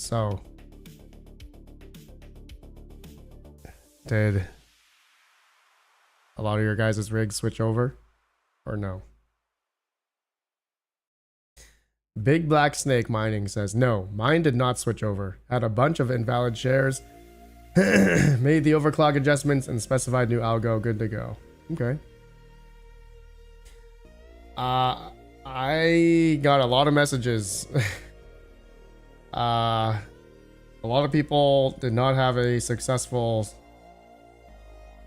So, did a lot of your guys' rigs switch over or no? Big Black Snake Mining says, no, mine did not switch over. Had a bunch of invalid shares. Made the overclock adjustments and specified new algo. Good to go. Okay. I got a lot of messages. A lot of people did not have a successful...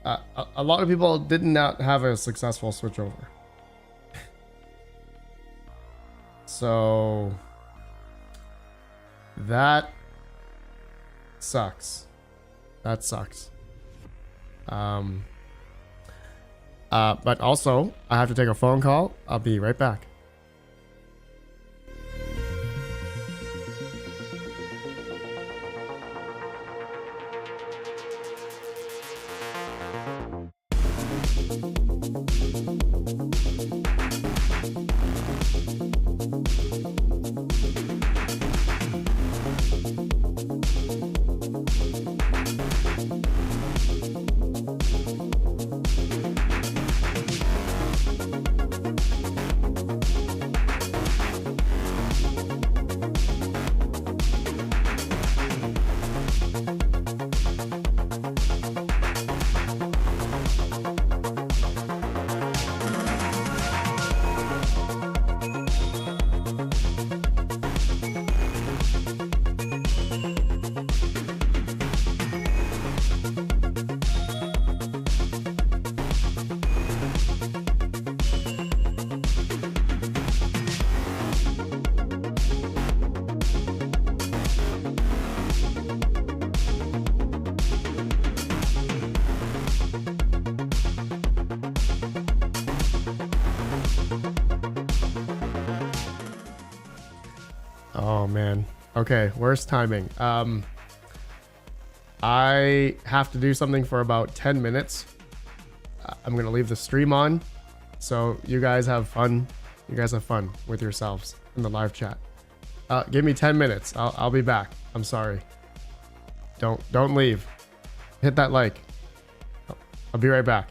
a lot of people did not have a successful switchover. So that sucks. That sucks. But also, I have to take a phone call. I'll be right back. Oh man. Okay, worst timing. I have to do something for about 10 minutes. I'm gonna leave the stream on, so you guys have fun. You guys have fun with yourselves in the live chat. Give me 10 minutes. I'll be back. I'm sorry. Don't leave. Hit that like. I'll be right back.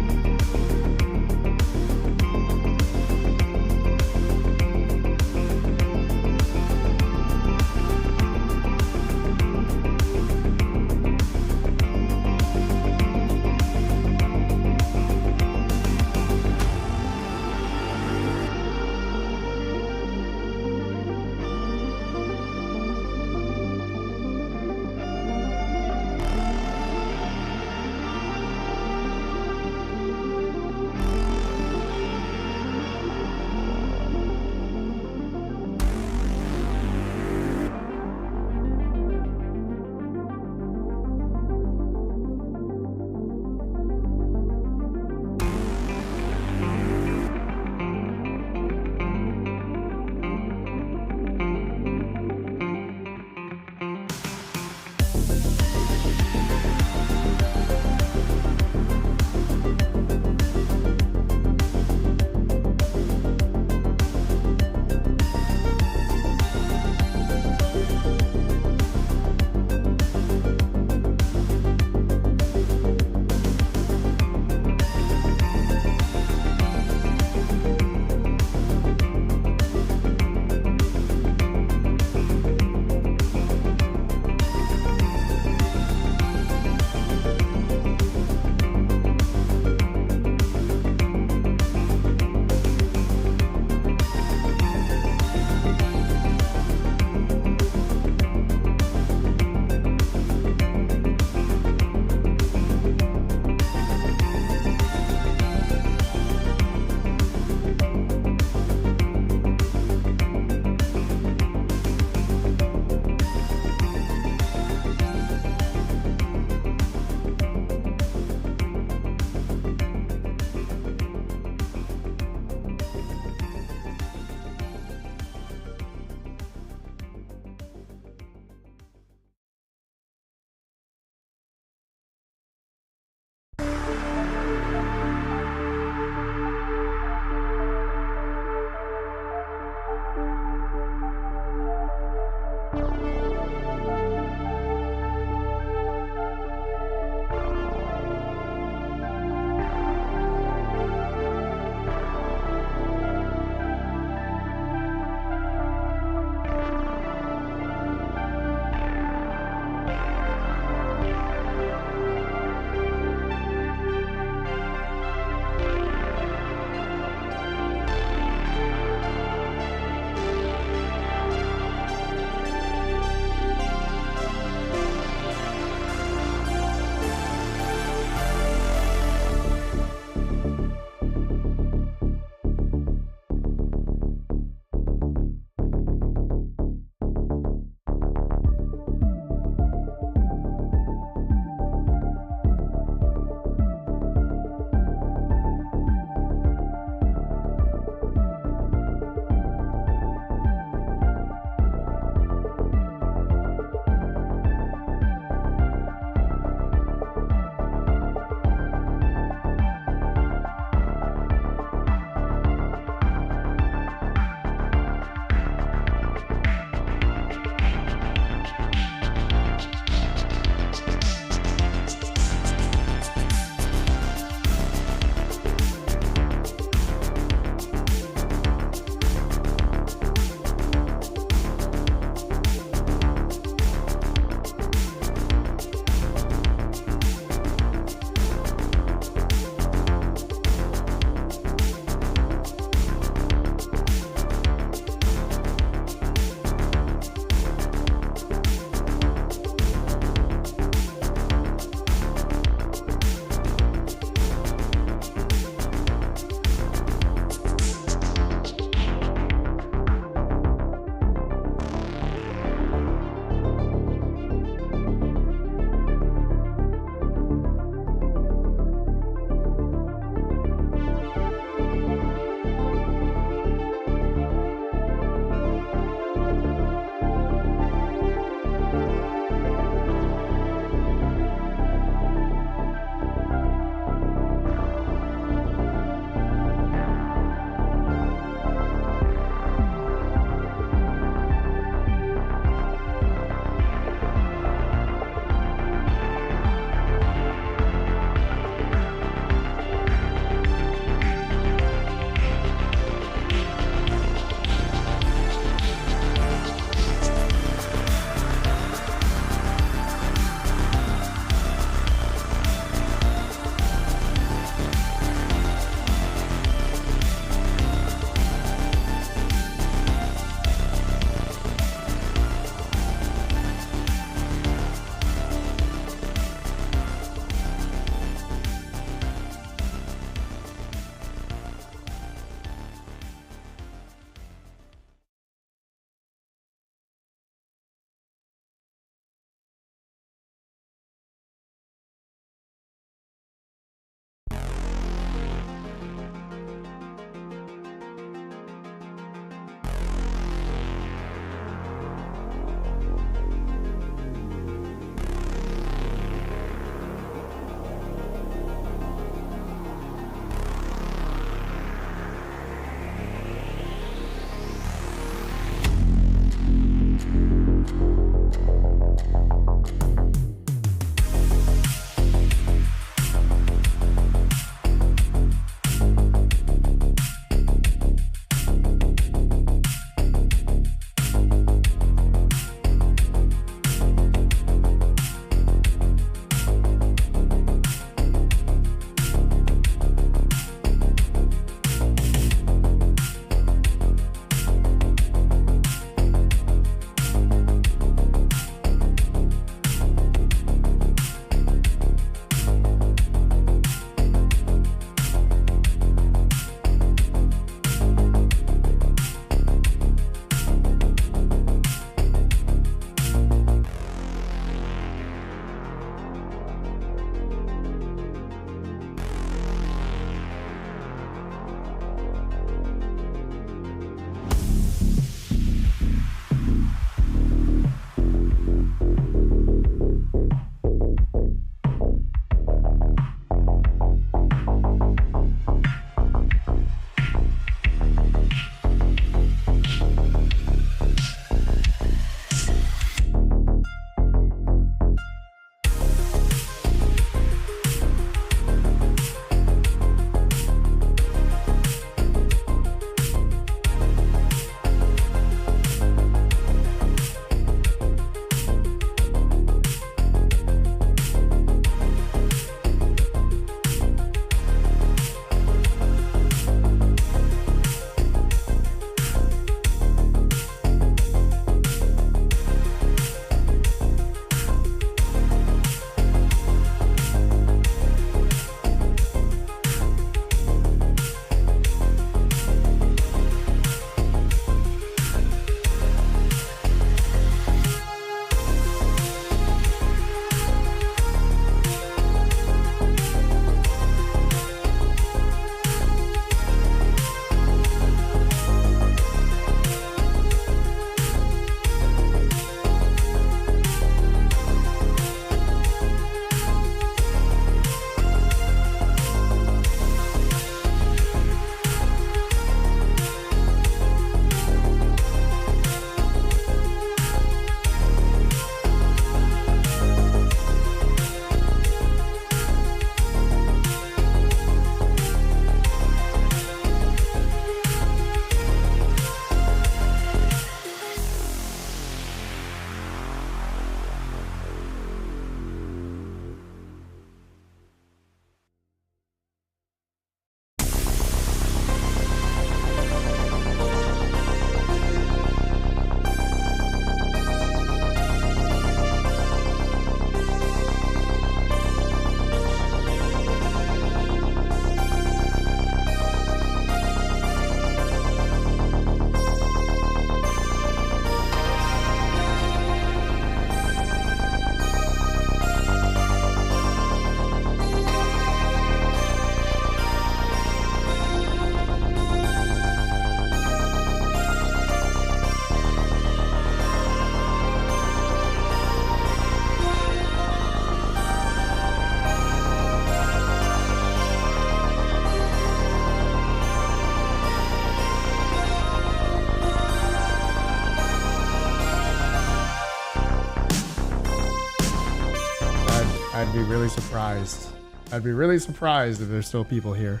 I'd be really surprised. I'd be really surprised if there's still people here.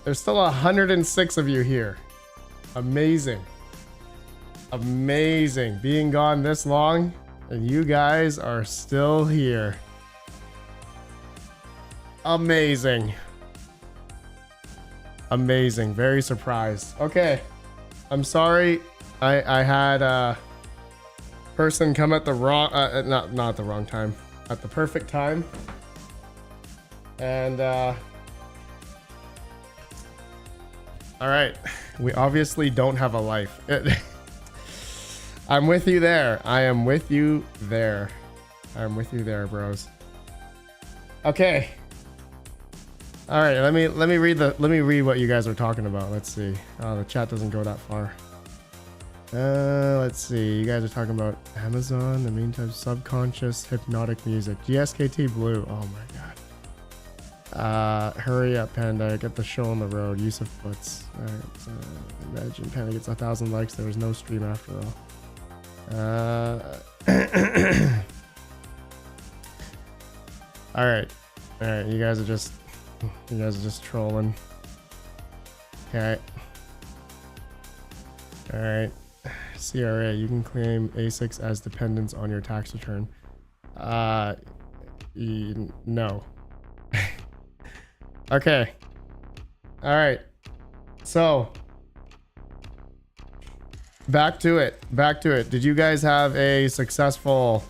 There's still 106 of you here. Amazing. Amazing. Being gone this long, and you guys are still here. Amazing. Amazing. Very surprised. Okay. I'm sorry. I had a person come at the wrong, not at the wrong time, at the perfect time. And, all right. We obviously don't have a life. I'm with you there. I am with you there. I'm with you there, bros. Okay. All right, let me read what you guys are talking about. Let's see. Oh, the chat doesn't go that far. Let's see. You guys are talking about Amazon, the meantime, subconscious hypnotic music. GSKT Blue. Oh my god. Hurry up, Panda. Get the show on the road. Use of foots. All right. So, imagine Panda gets 1,000 likes. There was no stream after all. All right. All right. You guys are just trolling. Okay. All right. CRA, you can claim ASICs as dependents on your tax return. No. Okay. All right. So back to it. Did you guys have a successful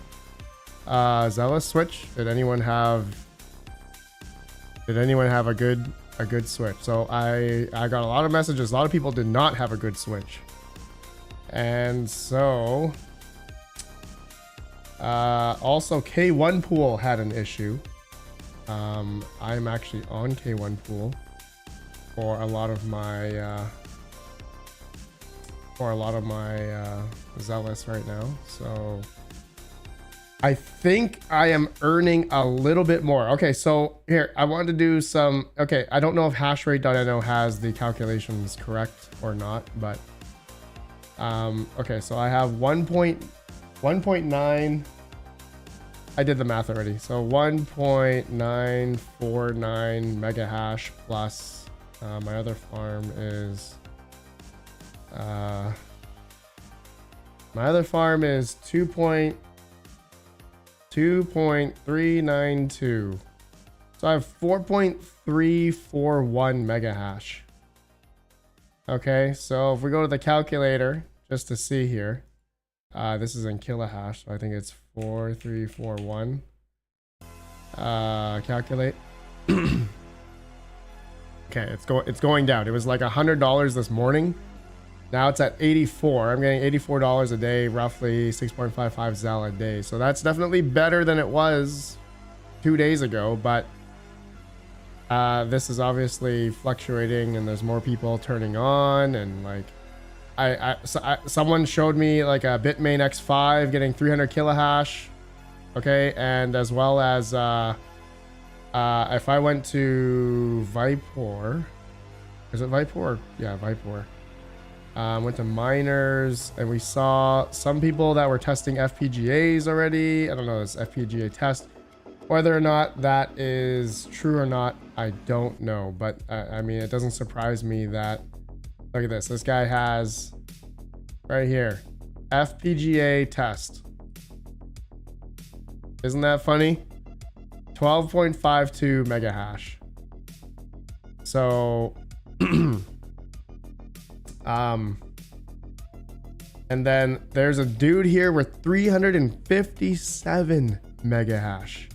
Xelis switch? Did anyone have a good switch? So I got a lot of messages. A lot of people did not have a good switch. And so also K1 pool had an issue. I'm actually on K1 pool for a lot of my Xelis right now. So I think I am earning a little bit more. Okay, so here I wanted to do some. Okay, I don't know if hashrate.no has the calculations correct or not, but okay, so I have 1.9. I did the math already. So 1.949 mega hash plus my other farm is 2.392. So I have 4.341 mega hash. Okay, so if we go to the calculator just to see here, this is in kilohash, so I think it's 4341. Calculate. Okay, it's going down. It was like $100 this morning. Now it's at 84. I'm getting $84 a day, roughly 6.55 Zel a day. So that's definitely better than it was 2 days ago, but this is obviously fluctuating and there's more people turning on, and like someone showed me like a Bitmain X5 getting 300 kilohash. Okay, and as well as if I went to Vipor, is it Vipor? Yeah, Vipor. Went to miners and we saw some people that were testing FPGAs already. I don't know, this FPGA test. Whether or not that is true or not, I don't know. But I mean, it doesn't surprise me that, look at this. This guy has right here, FPGA test. Isn't that funny? 12.52 mega hash. So, and then there's a dude here with 357 mega hash.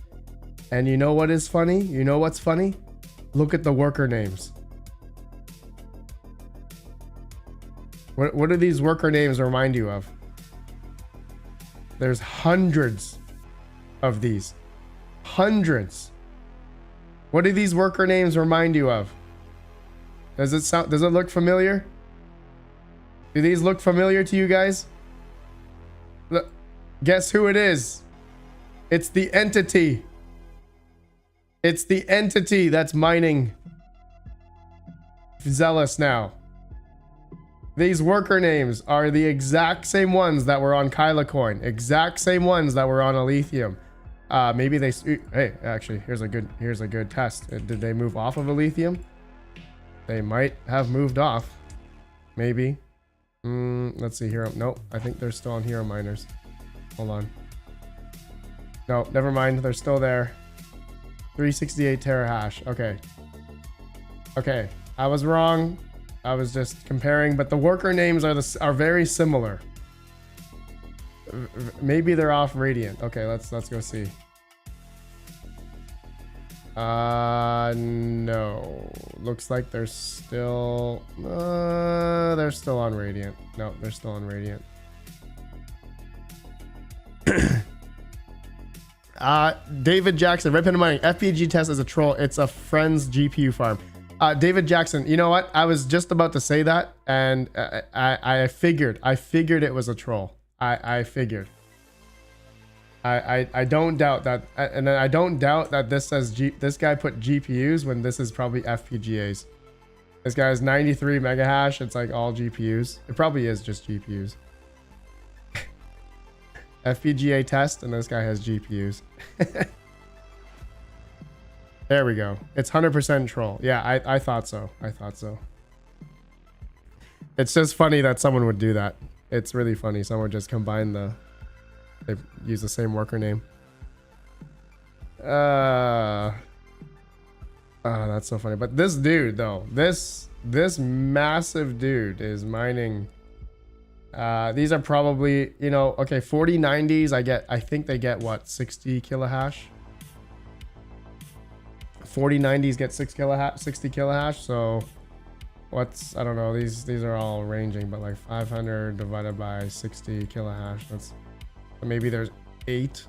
And you know what is funny? You know what's funny? Look at the worker names. What do these worker names remind you of? There's hundreds of these. Hundreds. What do these worker names remind you of? Does it look familiar? Do these look familiar to you guys? Look, guess who it is? It's the entity. It's the entity that's mining Xelis now. These worker names are the exact same ones that were on Kyla Coin, exact same ones that were on Aletheum. Maybe they, hey, actually, here's a good test. Did they move off of a lithium? They might have moved off. Maybe. Let's see here. Nope, I think they're still on hero miners. Hold on. No, never mind. They're still there. 368 terahash. Okay. Okay, I was wrong. I was just comparing, but the worker names are very similar. Maybe they're off Radiant. Okay, let's go see. No. Looks like they're still on Radiant. No, they're still on Radiant. David Jackson, RedPandaMining, FPG test is a troll. It's a friend's GPU farm. David Jackson, you know what? I was just about to say that, and I figured it was a troll. I figured. I don't doubt that, and then I don't doubt that this says this guy put GPUs when this is probably FPGAs. This guy has 93 mega hash. It's like all GPUs. It probably is just GPUs. FPGA test, and this guy has GPUs. There we go. It's 100% troll. Yeah, I thought so. I thought so. It's just funny that someone would do that. It's really funny. Someone would just combine they use the same worker name. Oh, that's so funny. But this dude, though, this massive dude is mining. These are probably, you know, okay, 4090s. I think they get what, 60 kilohash. 4090s get 60 kilohash. So what's, I don't know, these are all ranging, but like 500 divided by 60 kilohash, that's, maybe there's eight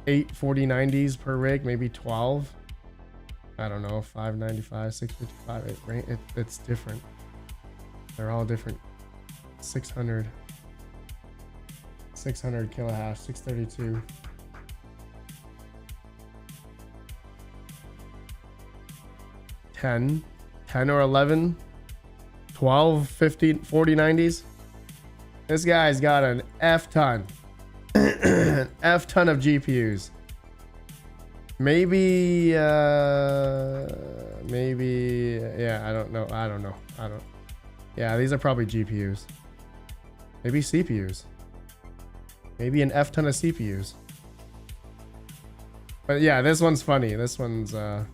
4090s per rig, maybe 12. I don't know, 595, 655. It's different. They're all different. 600 kilohash, 632. 10 or 11, 12, 15, 4090s. This guy's got an F ton. An F ton of GPUs. Maybe yeah, I don't know. Yeah, these are probably GPUs. Maybe CPUs. Maybe an F ton of CPUs. But yeah, this one's funny. This one says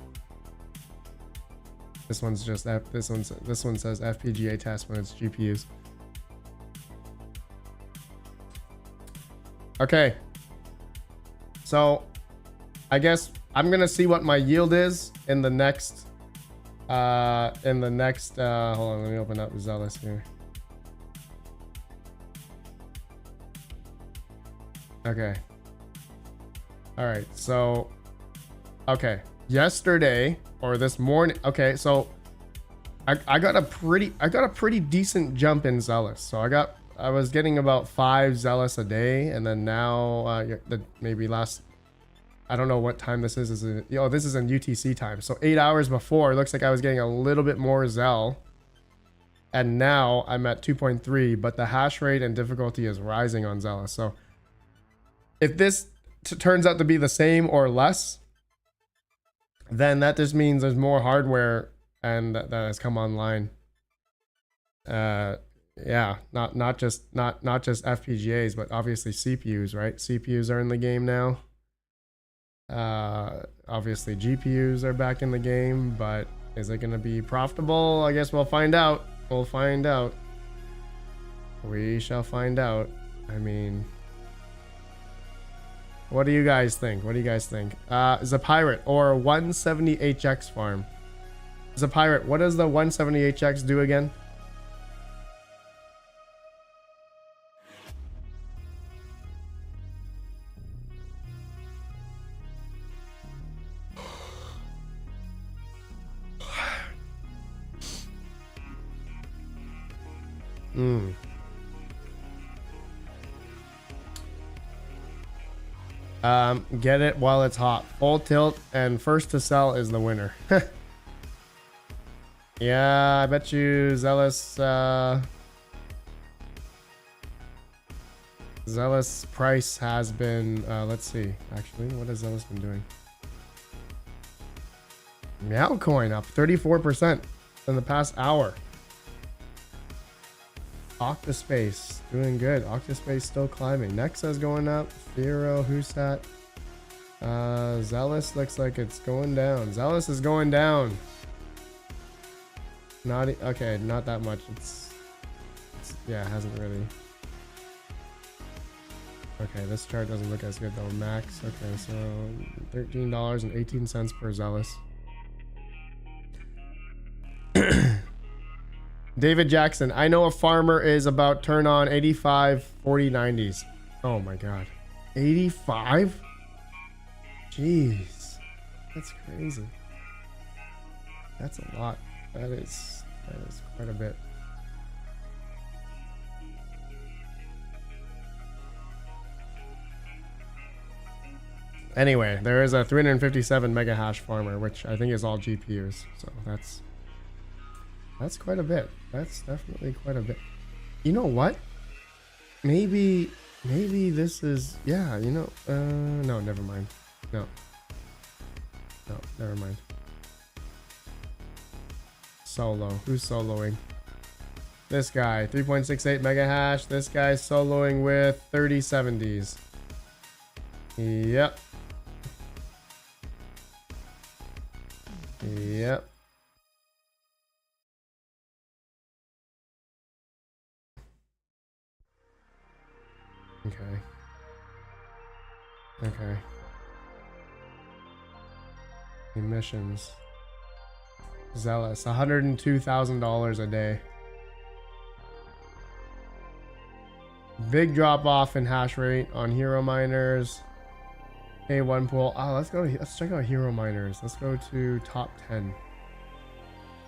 FPGA test when it's GPUs. Okay. So I guess I'm gonna see what my yield is in the next hold on, let me open up Xelis here. Okay. All right, so okay, yesterday or this morning, okay, so I got a pretty decent jump in Xelis. So I was getting about 5 Xelis a day, and then now maybe last, I don't know what time this is. This is in UTC time. So 8 hours before, it looks like I was getting a little bit more Zel, and now I'm at 2.3, but the hash rate and difficulty is rising on Xelis. So if this turns out to be the same or less, then that just means there's more hardware and that has come online. Yeah, not just FPGAs, but obviously CPUs, right? CPUs are in the game now. Obviously GPUs are back in the game, but is it going to be profitable? I guess we'll find out. We shall find out. I mean, what do you guys think? Zapirate or 170HX farm. Zapirate, what does the 170HX do again? Get it while it's hot. Full tilt and first to sell is the winner. Yeah, I bet you Xelis Xelis price has been, let's see. Actually, what has Xelis been doing? Meow coin up 34% in the past hour. Octaspace doing good. Octaspace still climbing. Nexa's going up. Firo, Husat. Xelis looks like it's going down. Xelis is going down. Not okay, not that much. It's yeah, it hasn't really. Okay, this chart doesn't look as good though. Max. Okay, so $13.18 per Xelis. David Jackson, I know a farmer is about turn on 85 40 90s. Oh my god. 85? Jeez. That's crazy. That's a lot. That is quite a bit. Anyway, there is a 357 mega hash farmer, which I think is all GPUs. So that's quite a bit. That's definitely quite a bit. You know what? Maybe this is, yeah, you know, no, never mind. No, never mind. Solo. Who's soloing? This guy, 3.68 mega hash. This guy's soloing with 3070s. Yep. Yep. Okay. Okay. Emissions. Xelis, $102,000 a day. Big drop off in hash rate on hero miners. K1 pool. Oh, let's check out hero miners. Let's go to top 10.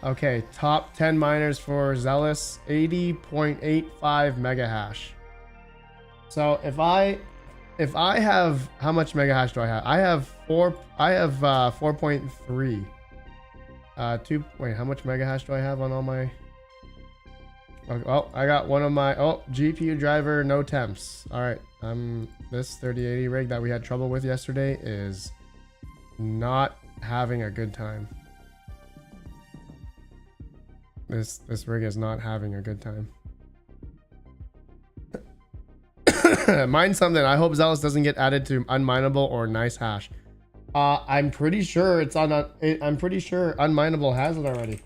Okay, top 10 miners for Xelis, 80.85 mega hash. So if I have, how much mega hash do I have? I have 4.3. Wait, how much mega hash do I have on all my? Oh, I got one of my, GPU driver, no temps. All right, this 3080 rig that we had trouble with yesterday is not having a good time. This rig is not having a good time. Mine something. I hope Xelis doesn't get added to unmineable or nice hash. I'm pretty sure it's on I'm pretty sure unmineable has it already.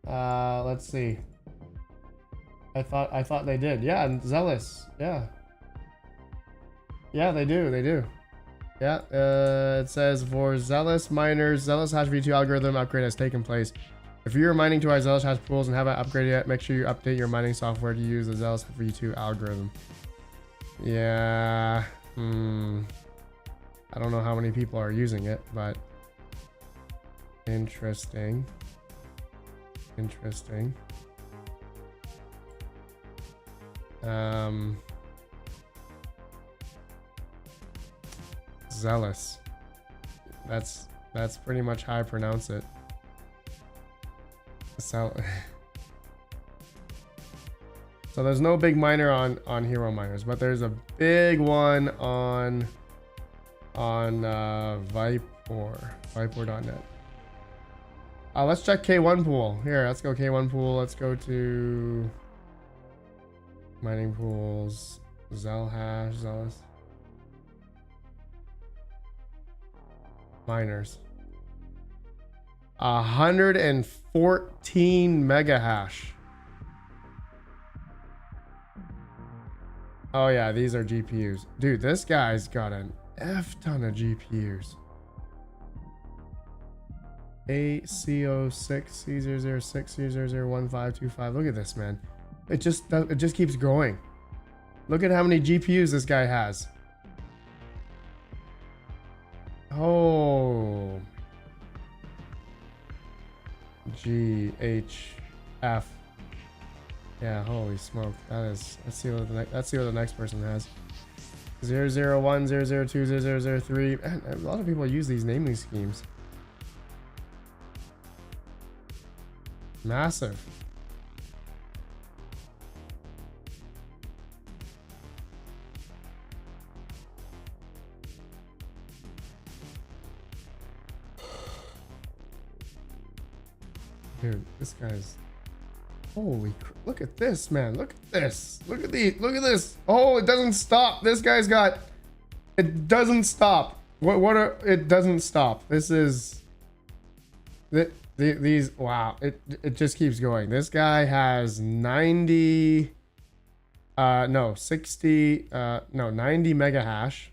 Let's see. I thought they did. Yeah, and Xelis. Yeah. Yeah, they do. Yeah, it says for Xelis miners, Xelis hash v2 algorithm upgrade has taken place. If you're mining to our Xelis hash pools and haven't upgraded yet, make sure you update your mining software to use the Xelis v2 algorithm. Yeah. I don't know how many people are using it, but interesting. Xelis. That's pretty much how I pronounce it. So there's no big miner on hero miners, but there's a big one on Viper.net. Let's check K1 pool. Here, let's go K1 pool. Let's go to mining pools. Xelis. Miners. 114 mega hash. Oh yeah, these are GPUs. Dude, this guy's got an F ton of GPUs. AC06, C006, C001525. Look at this, man. It just keeps growing. Look at how many GPUs this guy has. Oh. GHF. Yeah, holy smoke. That is. Let's see what the next person has. 001, 002, 0003. Man, a lot of people use these naming schemes. Massive. Dude, this guy's... Holy look at this, man. Look at this. Look at this. Oh, it doesn't stop. This guy's got... It doesn't stop. It doesn't stop. This is... These... Wow. It just keeps going. This guy has 90... no, 60... no, 90 mega hash.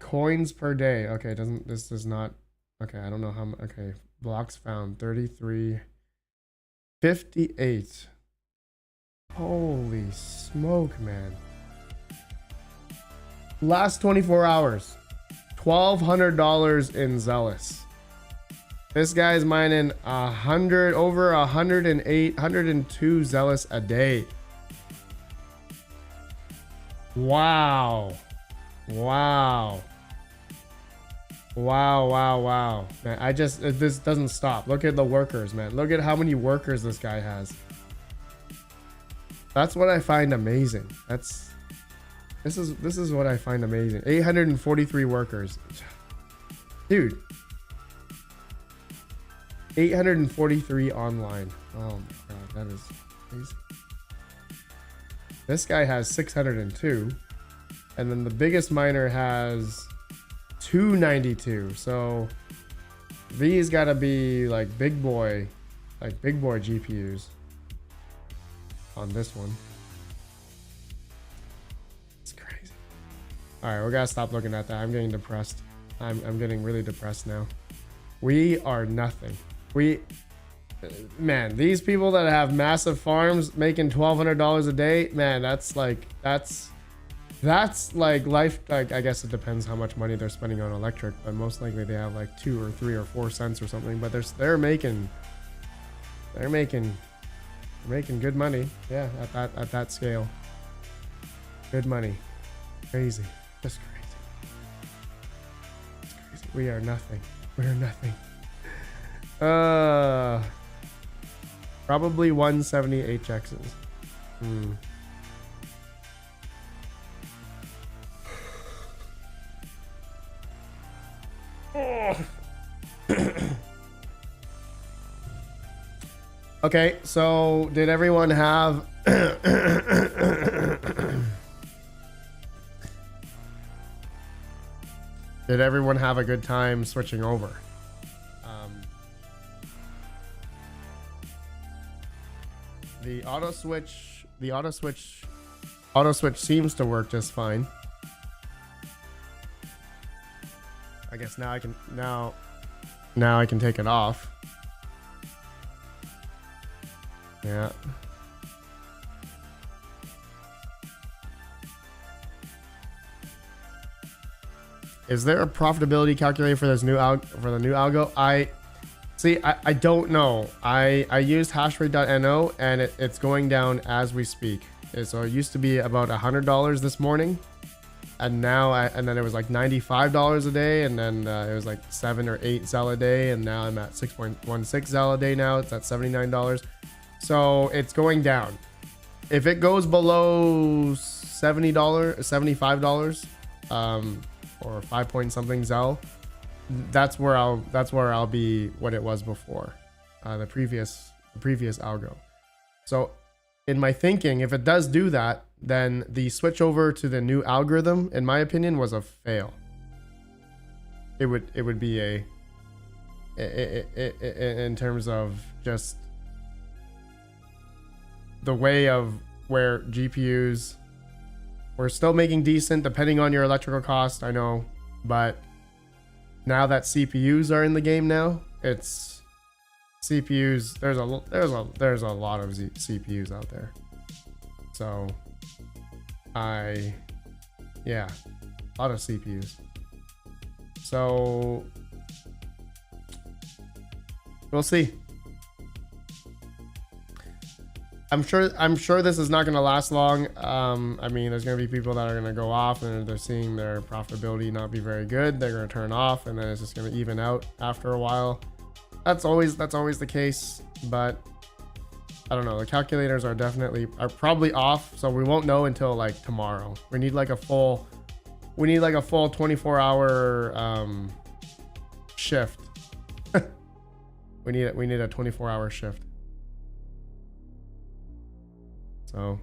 Coins per day. Okay, this does not... Okay, I don't know how much... Okay, blocks found. 33... 58. Holy smoke, man. Last 24 hours. $1,200 in Xelis. This guy's mining over 108, 102 Xelis a day. Wow. Wow. Wow. Man, this doesn't stop. Look at the workers, man. Look at how many workers this guy has. That's what I find amazing. This is what I find amazing. 843 workers. Dude. 843 online. Oh my god, that is crazy. This guy has 602. And then the biggest miner has 292. So these gotta be like big boy GPUs on this one. It's crazy. All right, we gotta stop looking at that. I'm getting depressed. I'm getting really depressed now. We are nothing. Man, these people that have massive farms making $1,200 a day, man, that's like life. Like, I guess it depends how much money they're spending on electric, but most likely they have like 2 or 3 or 4 cents or something. But they're making good money. Yeah, at that scale, good money. Crazy, just crazy. It's crazy. We are nothing. Probably 170 HXs. Okay, so did everyone have did everyone have a good time switching over? The auto switch seems to work just fine. I guess now I can take it off. Yeah. Is there a profitability calculator for this new algo? I don't know. I used hashrate.no and it's going down as we speak. So it used to be about $100 this morning, and now and then it was like $95 a day, and then it was like 7 or 8 Zel a day, and now I'm at 6.16 Zel a day now. It's at $79. So it's going down. If it goes below $75, or 5 point something Zel, that's where I'll be what it was before, the previous algo. So in my thinking, if it does do that, then the switch over to the new algorithm, in my opinion, was a fail. It would be in terms of just the way of where GPUs, we're still making decent depending on your electrical cost, I know, but now that CPUs are in the game now, it's CPUs. There's a lot of CPUs out there. So yeah, a lot of CPUs. So we'll see. I'm sure this is not going to last long. I mean, there's going to be people that are going to go off and they're seeing their profitability not be very good. They're going to turn off, and then it's just going to even out after a while. That's always the case, but I don't know. The calculators are probably off, so we won't know until like tomorrow. We need like a full 24-hour shift. We need a 24-hour shift. So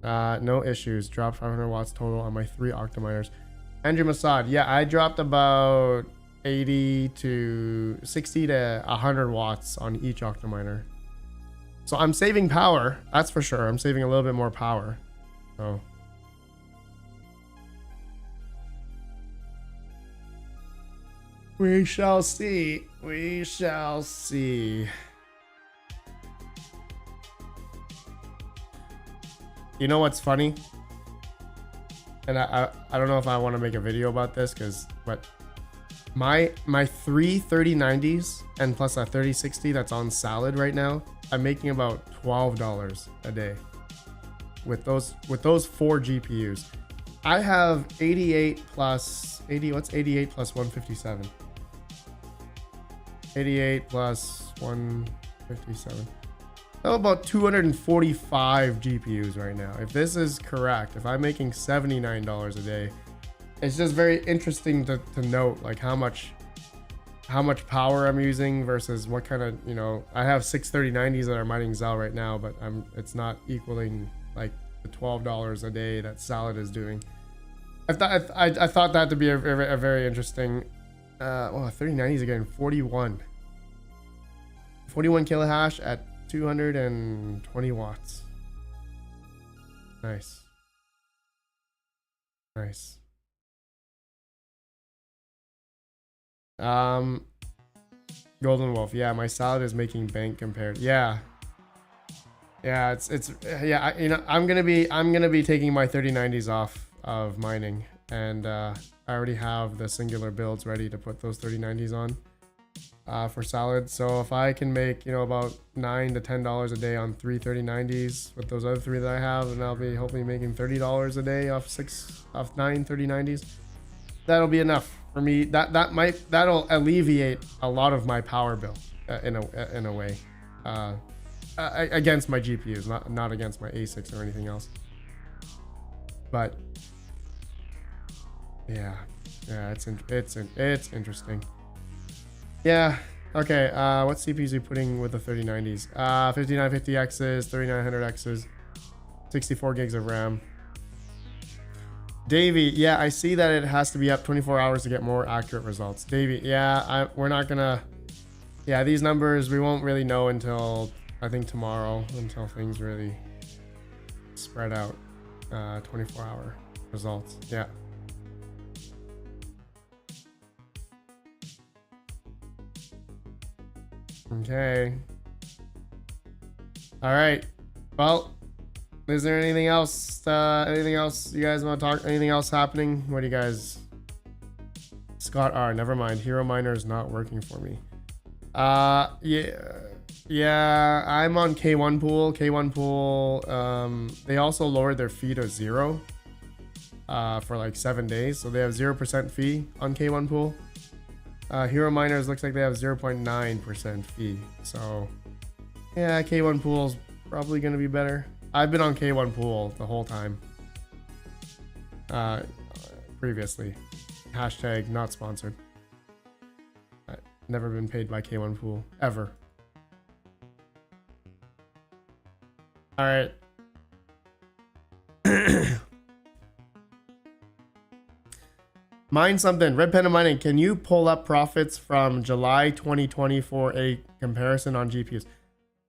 no issues. Dropped 500 watts total on my 3 octominers. Andrew Masad, yeah, I dropped about 80 to 60 to 100 watts on each octominer. So I'm saving power, that's for sure. I'm saving a little bit more power. So we shall see. We shall see. You know what's funny? And I don't know if I want to make a video about this, but my 3 3090s and plus a 3060 that's on salad right now, I'm making about $12 a day with those 4 GPUs. I have 88 plus 80. What's 88 plus 157? 88 plus 157. Oh, about 245 GPUs right now. If this is correct, if I'm making $79 a day, it's just very interesting to note like how much power I'm using versus what kind of, you know, I have 6 3090s that are mining Xel right now, but it's not equaling like the $12 a day that Salad is doing. I thought that to be a very interesting. Well, 3090s again, 41 kilohash at 220 watts. Nice. Nice. Golden Wolf, yeah, my salad is making bank compared. Yeah, it's yeah, you know, I'm gonna be taking my 3090s off of mining, and I already have the singular builds ready to put those 3090s on for salad. So if I can make, you know, about $9 to $10 a day on 3 3090s with those other 3 that I have, and I'll be hopefully making $30 a day off 9 3090s. That'll be enough for me. That'll alleviate a lot of my power bill in a way, against my GPUs, not against my ASICs or anything else. But yeah, it's interesting. Yeah. Okay. What CPUs are you putting with the 3090s? 5950Xs, 3900Xs, 64 gigs of RAM. Davey, yeah, I see that it has to be up 24 hours to get more accurate results. Davey, yeah, we're not gonna. Yeah, these numbers we won't really know until I think tomorrow, until things really spread out. 24-hour results. Yeah. Okay. All right. Well, is there anything else? Anything else you guys want to talk? Anything else happening? What do you guys? Scott R. Never mind. Hero Miner is not working for me. Yeah. I'm on K1 Pool. K1 Pool. They also lowered their fee to 0. For like 7 days, so they have 0% fee on K1 Pool. Hero Miners looks like they have 0.9% fee. So yeah, K1 Pool's probably gonna be better. I've been on K1 Pool the whole time. Previously. Hashtag not sponsored. Never been paid by K1 Pool ever. All right. Mine something. RedPandaMining, can you pull up profits from July 2020 for a comparison on GPUs?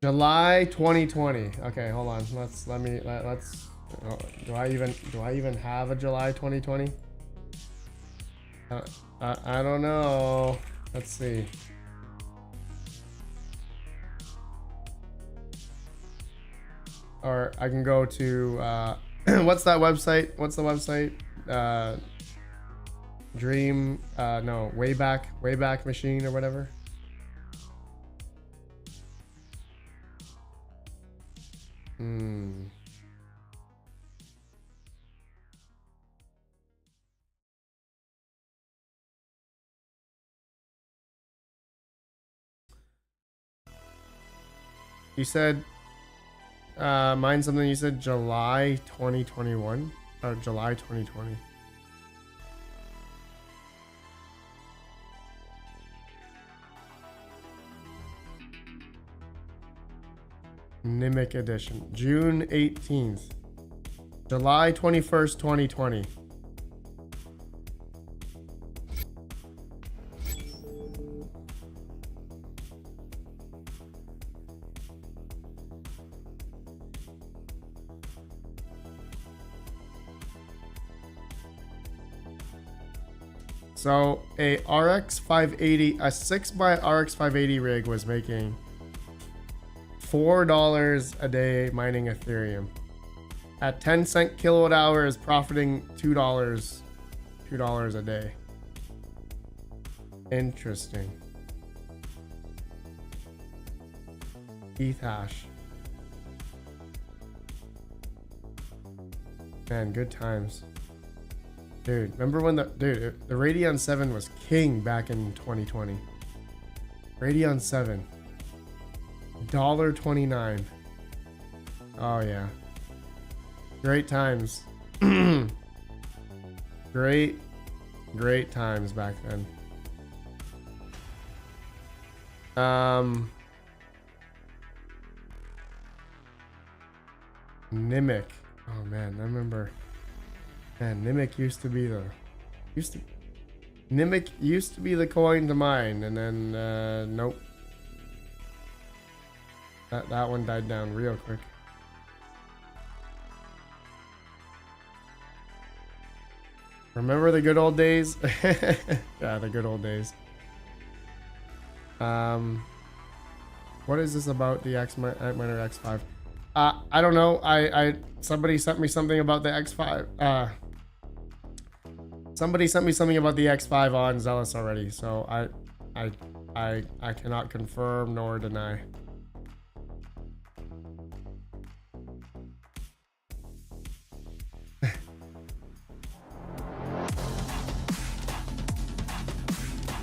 July 2020. Okay, hold on. Let's. Do I even have a July 2020? I don't know. Let's see. Or I can go to what's that website? What's the website? Dream, no, Wayback Machine or whatever. You said, mine something, you said July 2021 or July 2020. Nimic edition. June 18th. July 21st, 2020. So a RX 580, a 6 by RX 580 rig was making $4 a day mining Ethereum. At 10-cent kilowatt hour is profiting $2 a day. Interesting. ETH hash. Man, good times. Dude, remember when the Radeon 7 was king back in 2020. Radeon 7. $1.29. Oh yeah. Great times. Great times back then. Nimic. Oh man, I remember. Man, Nimic used to be the coin to mine, and then nope. That one died down real quick. Remember the good old days? Yeah, the good old days. What is this about the Miner X5? I don't know. Somebody sent me something about the X5. Somebody sent me something about the X5 on Xelis already, so I cannot confirm nor deny.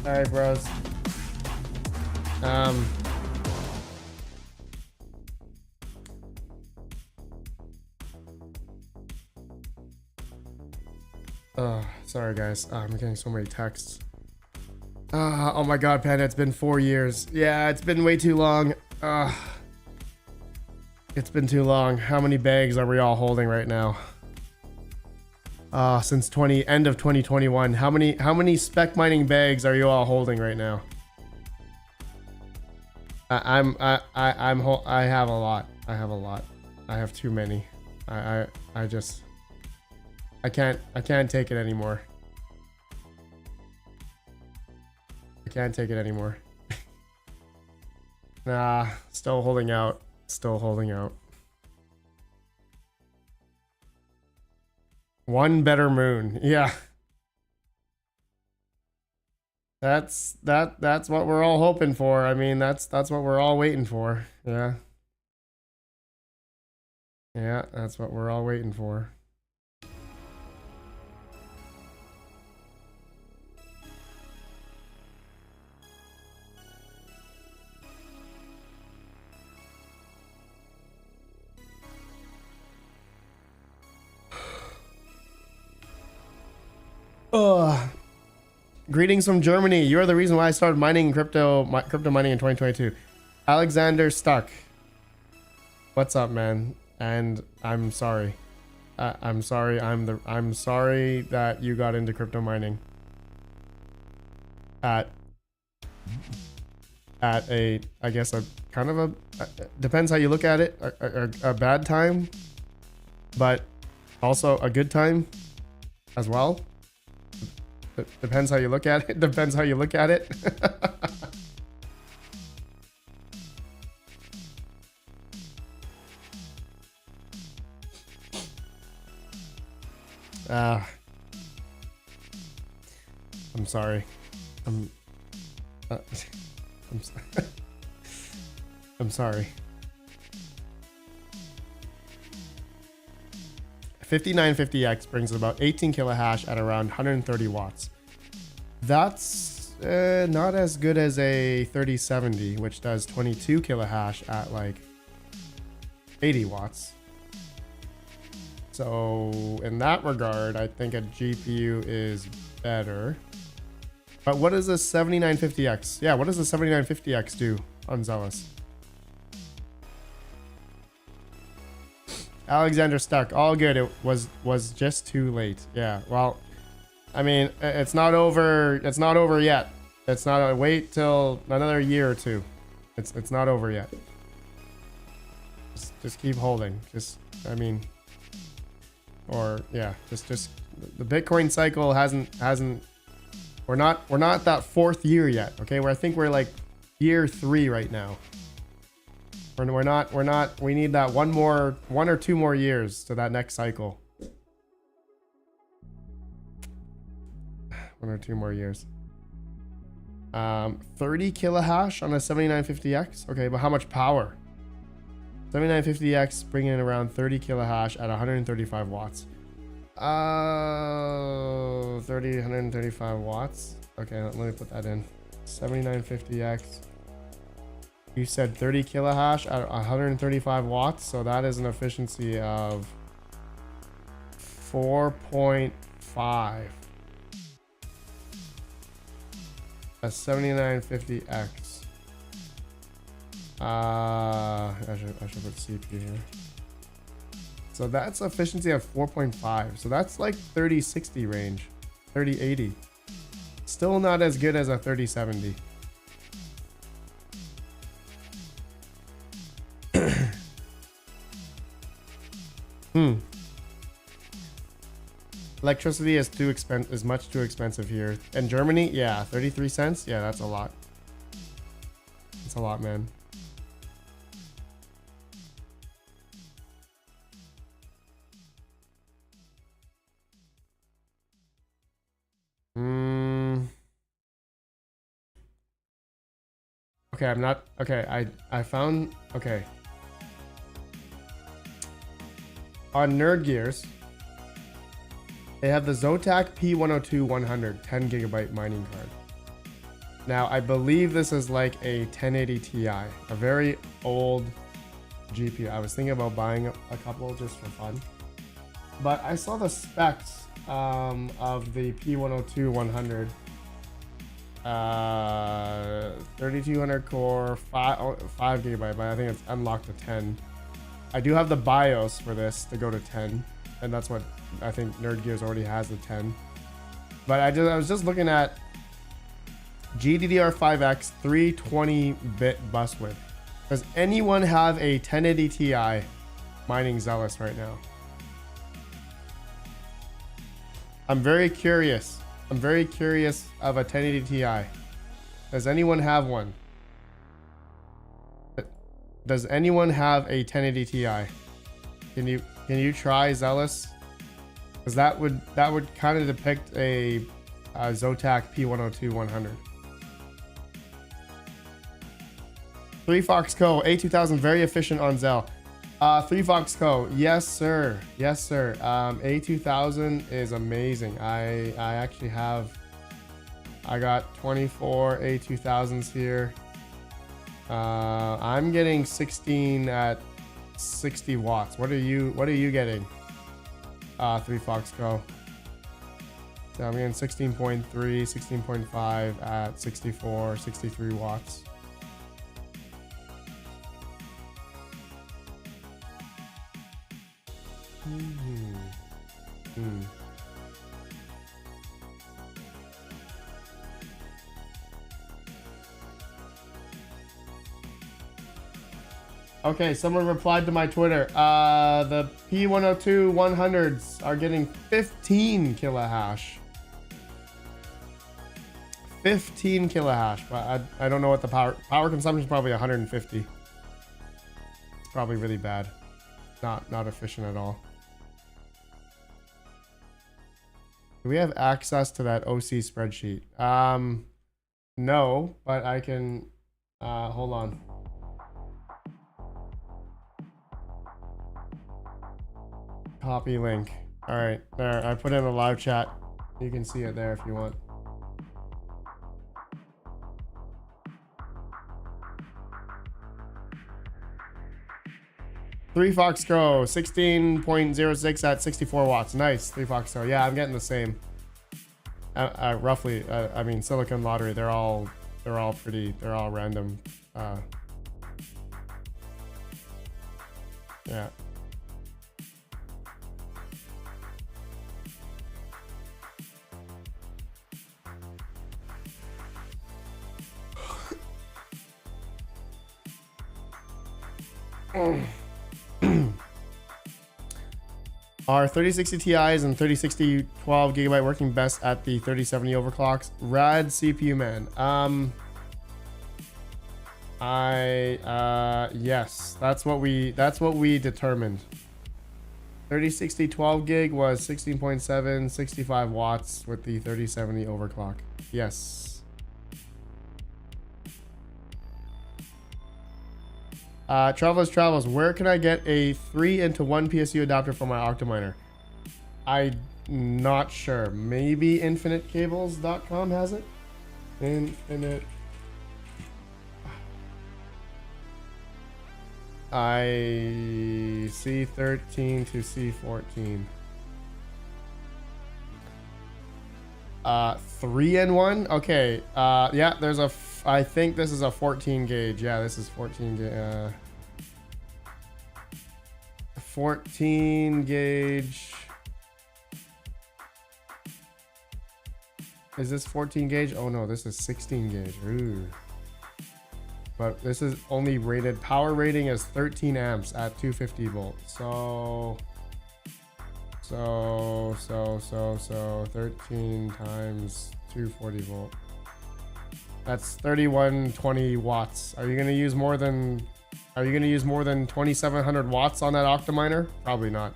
All right, bros. Sorry guys, I'm getting so many texts. Oh my god, Panda, it's been 4 years. Yeah, it's been way too long. It's been too long. How many bags are we all holding right now? Since end of 2021. How many spec mining bags are you all holding right now? I have a lot. I have too many. I can't take it anymore. I can't take it anymore. Nah, still holding out. Still holding out. One better moon. Yeah. That's what we're all hoping for. I mean, that's what we're all waiting for. Yeah. Yeah, that's what we're all waiting for. Greetings from Germany. You are the reason why I started mining crypto mining in 2022. Alexander Stuck. What's up, man? And I'm sorry. I'm sorry. I'm sorry that you got into crypto mining at a, I guess, a kind of a depends how you look at it, a bad time, but also a good time as well. Depends how you look at it. Depends how you look at it. I'm sorry. I'm sorry. 5950X brings about 18 kilohash at around 130 watts. That's not as good as a 3070, which does 22 kilohash at like 80 watts. So in that regard, I think a GPU is better. But what does a 7950X? Yeah, what does the 7950X do on Xelis? Alexander Stuck. All good. It was just too late. Yeah. Well, I mean, it's not over. It's not over yet. It's not. Wait till another year or two. It's not over yet. Just keep holding. Just, I mean, or yeah, just the Bitcoin cycle hasn't. We're not that 4th year yet. Okay, I think we're like year 3 right now. We're not. We need that 1 or 2 more years to that next cycle. 1 or 2 more years. 30 kilohash on a 7950X. Okay, but how much power? 7950X bringing in around 30 kilohash at 135 watts. 135 watts. Okay, let me put that in. 7950X. You said 30 kilohash at 135 watts, so that is an efficiency of 4.5. A 7950X. I should put CPU here. So that's efficiency of 4.5. So that's like 3060 range, 3080. Still not as good as a 3070. Electricity is much too expensive here. In Germany, yeah, 33 cents. Yeah, that's a lot. That's a lot, man. Okay, I'm not. Okay, I found. Okay. On Nerd Gears, they have the Zotac P102-100 10 gigabyte mining card. Now, I believe this is like a 1080 Ti, a very old GPU. I was thinking about buying a couple just for fun, but I saw the specs of the P102-100. 3200 core, 5 gigabyte, but I think it's unlocked to 10. I do have the BIOS for this to go to 10, and that's what I think Nerd Gears already has, the 10. But I was just looking at GDDR5X 320-bit bus width. Does anyone have a 1080 Ti mining Xelis right now? I'm very curious. I'm very curious of a 1080 Ti. Does anyone have one? Does anyone have a 1080 Ti? Can you try Xelis? Because that would kind of depict a Zotac P102-100. 3 Fox Co. A2000 very efficient on Zell. 3 Fox Co. Yes sir. Yes sir. A2000 is amazing. I actually have. I got 24 A2000s here. I'm getting 16 at 60 watts. What are you getting? 3 Fox Co. So I'm getting 16.3, 16.5 at 64, 63 watts. Okay, someone replied to my Twitter. The P102-100s are getting 15 kilohash. 15 kilohash, but I don't know what the power consumption is. Probably 150. It's probably really bad. Not efficient at all. Do we have access to that OC spreadsheet? No, but I can. Hold on. Copy link. All right, there. I put in a live chat. You can see it there if you want. Three Fox Go, 16.06 at 64 watts. Nice, 3 Fox Go. Yeah, I'm getting the same. Roughly. I mean, Silicon Lottery. They're all random. Yeah. Are 3060 Ti's and 3060 12GB working best at the 3070 overclocks? Rad CPU man. Yes, that's what we determined. 3060 12GB was 16.7, 65 watts with the 3070 overclock. Yes. Travels. Where can I get a 3-into-1 PSU adapter for my Octominer? I'm not sure. Maybe infinitecables.com has it? Infinite. I C13 to C14. 3-in-1. Okay. Yeah, there's a. I think this is a 14 gauge. Yeah, this is 14 gauge. 14 gauge. Is this 14 gauge? Oh no, this is 16 gauge. Ooh. But this is only rated. Power rating is 13 amps at 250 volts. So 13 times 240 volt. That's 3120 watts. Are you gonna use more than 2700 watts on that Octominer? Probably not.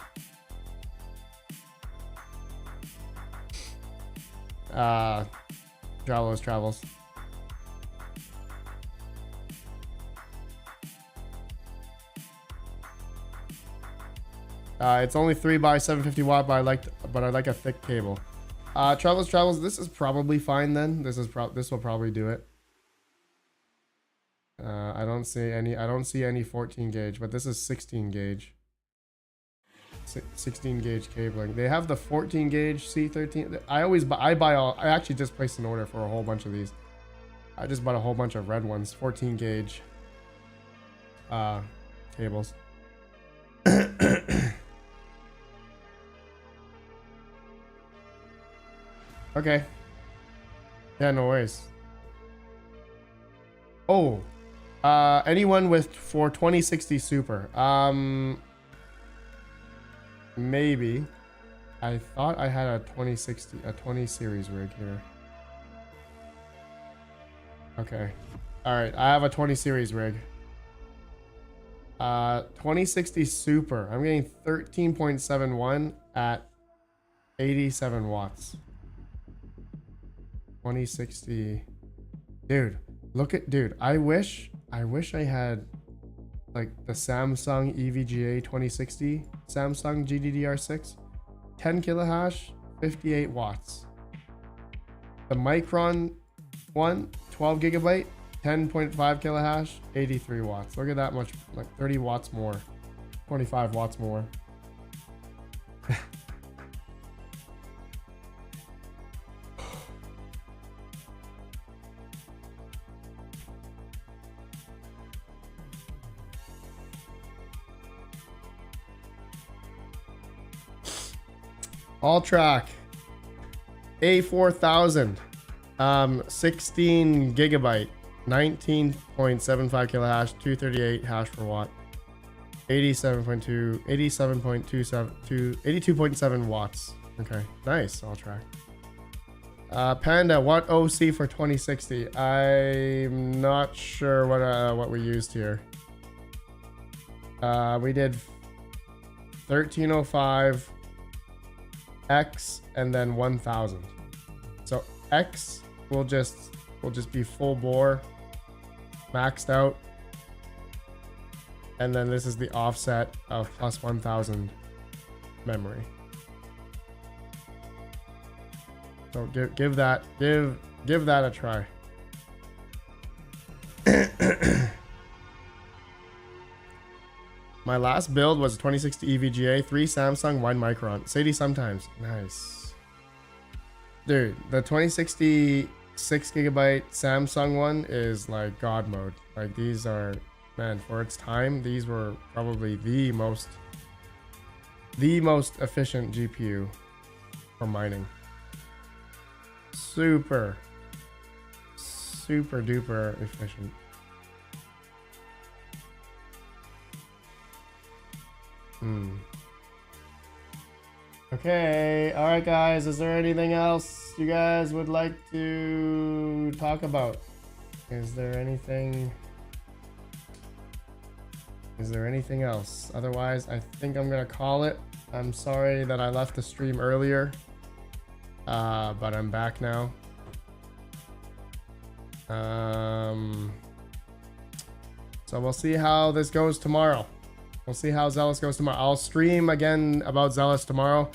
Travels. It's only 3 by 750 watt, but I like a thick cable. Travels. This is probably fine then. This will probably do it. I don't see any 14 gauge, but this is 16 gauge. 16 gauge cabling. They have the 14 gauge C13. I actually just placed an order for a whole bunch of these. I just bought a whole bunch of red ones, 14 gauge cables. Okay. Yeah, no worries. Oh, anyone for 2060 Super? Maybe. I thought I had a 20 series rig here. Okay. All right, I have a 20 series rig. 2060 Super. I'm getting 13.71 at 87 watts. 2060. Dude, I wish I had like the Samsung EVGA 2060 Samsung GDDR6, 10 kilohash, 58 watts. The Micron one, 12 gigabyte, 10.5 kilohash, 83 watts. Look at that much, like 30 watts more, 25 watts more. All track A4000, 16 gigabyte, 19.75 kilohash, 238 hash per watt, 82.7 watts. Okay, nice. All track. Panda, what OC for 2060? I'm not sure what we used here. We did 1305. X and then 1000. So X will just be full bore, maxed out, and then this is the offset of plus 1000 memory. So give that a try. My last build was 2060 EVGA, 3 Samsung, 1 Micron. Sadie sometimes. Nice. Dude, the 2060 6 gigabyte Samsung one is like God mode. Like these are, man, for its time, these were probably the most efficient GPU for mining. Super duper efficient. Okay, all right, guys. Is there anything else you guys would like to talk about? Is there anything else? Otherwise, I think I'm gonna call it. I'm sorry that I left the stream earlier, but I'm back now. So we'll see how this goes tomorrow. We'll see how Xelis goes tomorrow. I'll stream again about Xelis tomorrow.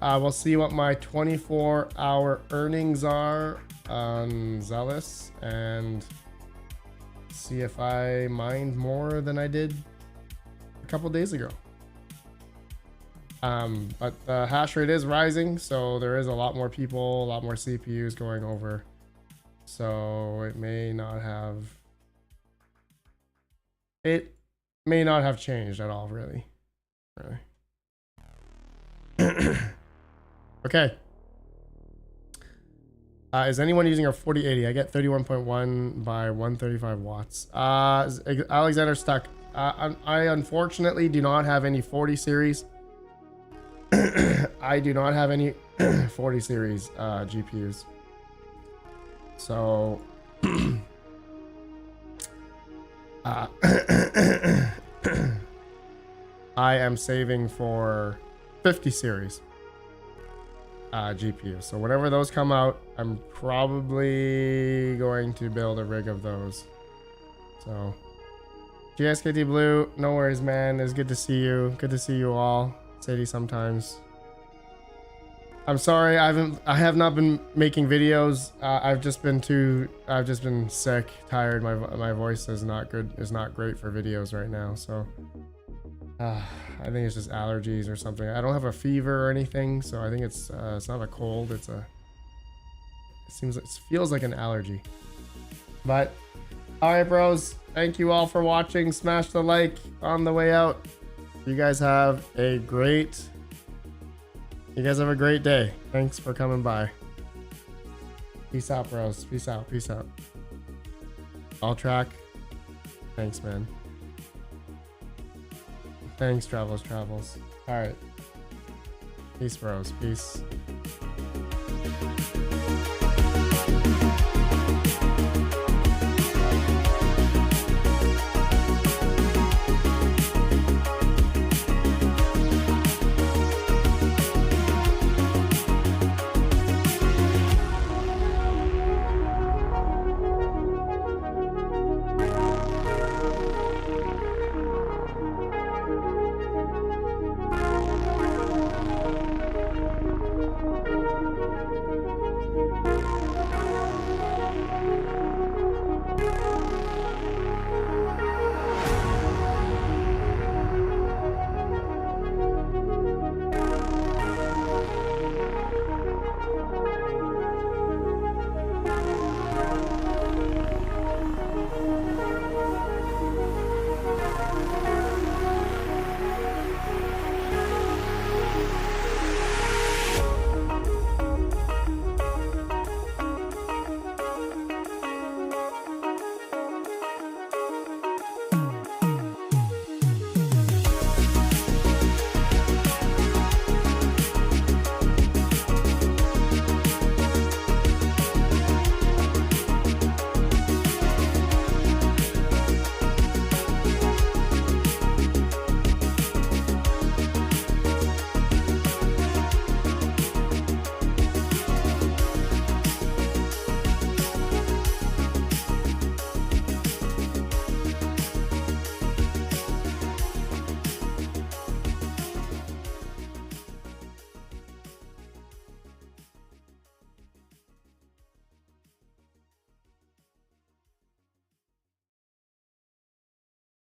We'll see what my 24-hour earnings are on Xelis and see if I mined more than I did a couple days ago. But the hash rate is rising, so there is a lot more people, a lot more CPUs going over. So it may not have changed at all, really. Okay. Is anyone using our 4080? I get 31.1 by 135 watts. Alexander Stuck. I unfortunately do not have any 40 series. I do not have any 40 series GPUs. So I am saving for 50 series GPUs. So whenever those come out, I'm probably going to build a rig of those. So GSKT Blue, no worries, man. It's good to see you. Good to see you all. Sadie sometimes. I'm sorry, I have not been making videos. I've just been sick, tired. My voice is not good. Is not great for videos right now. So I think it's just allergies or something. I don't have a fever or anything, so I think it's not a cold. It feels like an allergy. But all right, bros. Thank you all for watching. Smash the like on the way out. You guys have a great day. Thanks for coming by. Peace out, bros. Peace out. Peace out. All track. Thanks, man. Thanks, Travels. All right. Peace, bros. Peace.